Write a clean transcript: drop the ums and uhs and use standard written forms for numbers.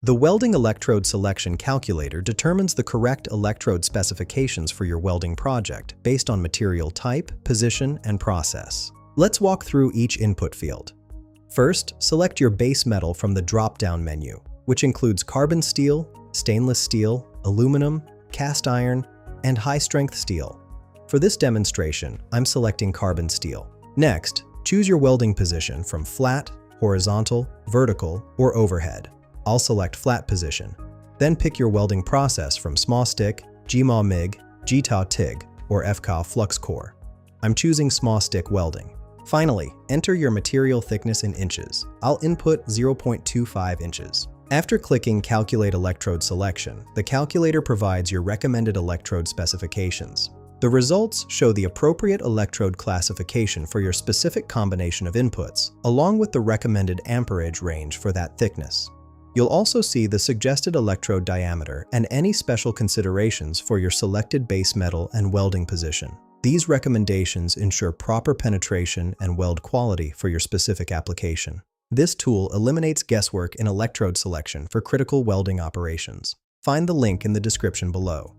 The Welding Electrode Selection Calculator determines the correct electrode specifications for your welding project based on material type, position, and process. Let's walk through each input field. First, select your base metal from the drop-down menu, which includes carbon steel, stainless steel, aluminum, cast iron, and high-strength steel. For this demonstration, I'm selecting carbon steel. Next, choose your welding position from flat, horizontal, vertical, or overhead. I'll select flat position. Then pick your welding process from small stick, GMAW MIG, GTAW TIG, or FCAW flux core. I'm choosing small stick welding. Finally, enter your material thickness in inches. I'll input 0.25 inches. After clicking Calculate Electrode Selection, the calculator provides your recommended electrode specifications. The results show the appropriate electrode classification for your specific combination of inputs, along with the recommended amperage range for that thickness. You'll also see the suggested electrode diameter and any special considerations for your selected base metal and welding position. These recommendations ensure proper penetration and weld quality for your specific application. This tool eliminates guesswork in electrode selection for critical welding operations. Find the link in the description below.